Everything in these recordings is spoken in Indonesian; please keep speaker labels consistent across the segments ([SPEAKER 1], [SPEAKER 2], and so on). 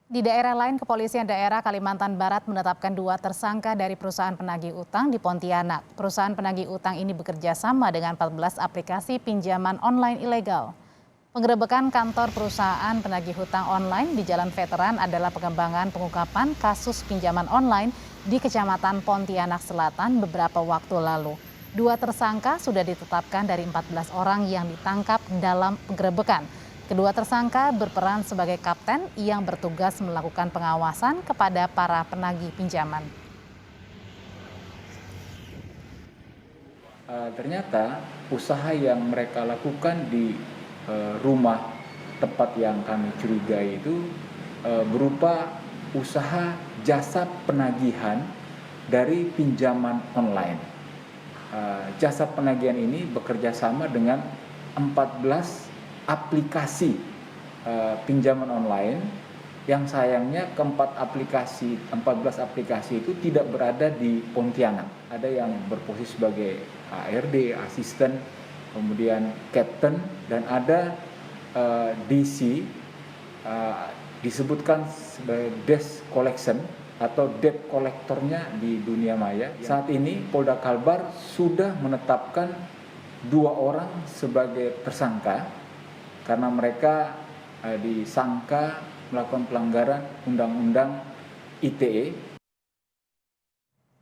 [SPEAKER 1] Di daerah lain, Kepolisian Daerah Kalimantan Barat menetapkan 2 tersangka dari perusahaan penagih utang di Pontianak. Perusahaan penagih utang ini bekerja sama dengan 14 aplikasi pinjaman online ilegal. Penggerebekan kantor perusahaan penagih hutang online di Jalan Veteran adalah pengembangan pengungkapan kasus pinjaman online di Kecamatan Pontianak Selatan beberapa waktu lalu. 2 tersangka sudah ditetapkan dari 14 orang yang ditangkap dalam penggerebekan. Kedua tersangka berperan sebagai kapten yang bertugas melakukan pengawasan kepada para penagih pinjaman.
[SPEAKER 2] Ternyata usaha yang mereka lakukan di rumah tempat yang kami curigai itu berupa usaha jasa penagihan dari pinjaman online. Jasa penagihan ini bekerja sama dengan 14 aplikasi pinjaman online yang sayangnya 14 aplikasi itu tidak berada di Pontianak. Ada yang berposisi sebagai ARD, asisten, kemudian captain, dan ada DC, disebutkan sebagai desk collection atau debt kolektornya di dunia maya. Saat ini Polda Kalbar sudah menetapkan 2 orang sebagai tersangka karena mereka disangka melakukan pelanggaran Undang-Undang ITE.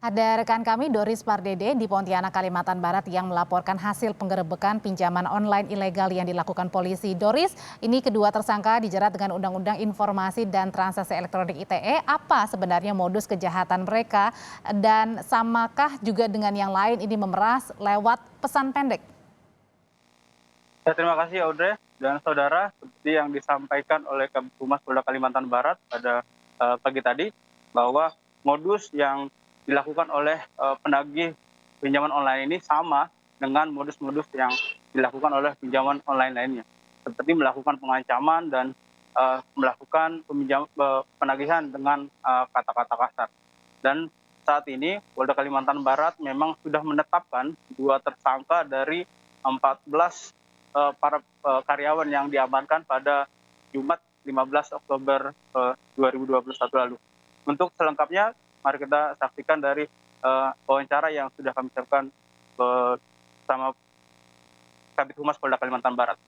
[SPEAKER 1] Ada rekan kami Doris Pardede di Pontianak, Kalimantan Barat yang melaporkan hasil penggerebekan pinjaman online ilegal yang dilakukan polisi. Doris, ini kedua tersangka dijerat dengan Undang-Undang Informasi dan Transaksi Elektronik ITE. Apa sebenarnya modus kejahatan mereka dan samakah juga dengan yang lain ini memeras lewat pesan pendek?
[SPEAKER 3] Ya, terima kasih Audrey dan saudara, seperti yang disampaikan oleh Kabid Humas Polda Kalimantan Barat pada pagi tadi, bahwa modus yang dilakukan oleh penagih pinjaman online ini sama dengan modus-modus yang dilakukan oleh pinjaman online lainnya, seperti melakukan pengancaman dan melakukan penagihan dengan kata-kata kasar. Dan saat ini Polda Kalimantan Barat memang sudah menetapkan 2 tersangka dari 14 para karyawan yang diamankan pada Jumat 15 Oktober 2021 lalu. Untuk selengkapnya, mari kita saksikan dari wawancara yang sudah kami siapkan bersama Kabid Humas Polda Kalimantan Barat.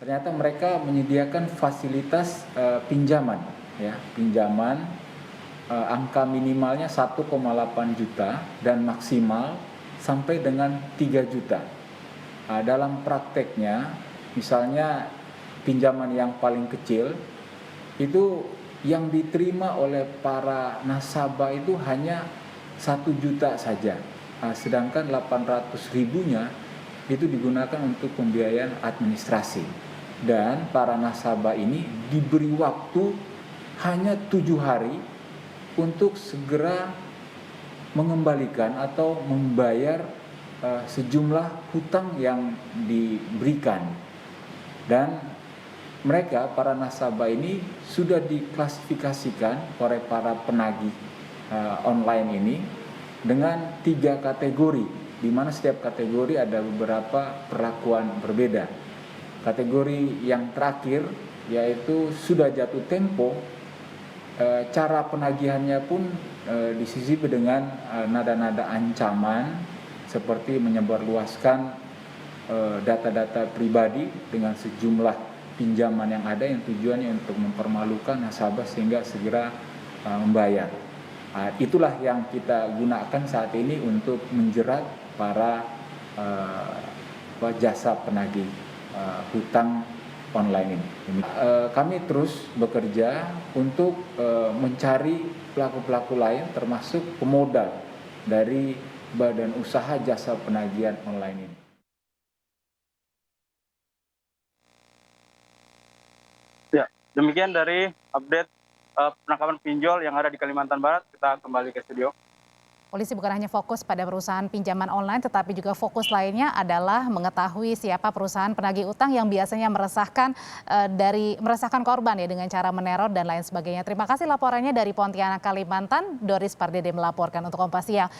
[SPEAKER 2] Ternyata mereka menyediakan fasilitas pinjaman, ya, pinjaman angka minimalnya 1,8 juta dan maksimal sampai dengan 3 juta. Dalam prakteknya, misalnya pinjaman yang paling kecil itu yang diterima oleh para nasabah itu hanya 1 juta saja, sedangkan 800 ribunya itu digunakan untuk pembiayaan administrasi. Dan para nasabah ini diberi waktu hanya 7 hari untuk segera mengembalikan atau membayar sejumlah hutang yang diberikan. Dan mereka, para nasabah ini sudah diklasifikasikan oleh para penagih online ini dengan 3 kategori, di mana setiap kategori ada beberapa perlakuan berbeda. Kategori yang terakhir yaitu sudah jatuh tempo, cara penagihannya pun disisipi dengan nada-nada ancaman seperti menyebarluaskan data-data pribadi dengan sejumlah pinjaman yang ada yang tujuannya untuk mempermalukan nasabah sehingga segera membayar. Itulah yang kita gunakan saat ini untuk menjerat para jasa penagih hutang online ini. Kami terus bekerja untuk mencari pelaku-pelaku lain termasuk pemodal dari badan usaha jasa penagihan online ini.
[SPEAKER 3] Ya, demikian dari update penangkapan pinjol yang ada di Kalimantan Barat. Kita kembali ke studio.
[SPEAKER 1] Polisi bukan hanya fokus pada perusahaan pinjaman online, tetapi juga fokus lainnya adalah mengetahui siapa perusahaan penagih utang yang biasanya meresahkan korban ya dengan cara meneror dan lain sebagainya. Terima kasih laporannya dari Pontianak, Kalimantan. Doris Pardede melaporkan untuk Kompas Siang.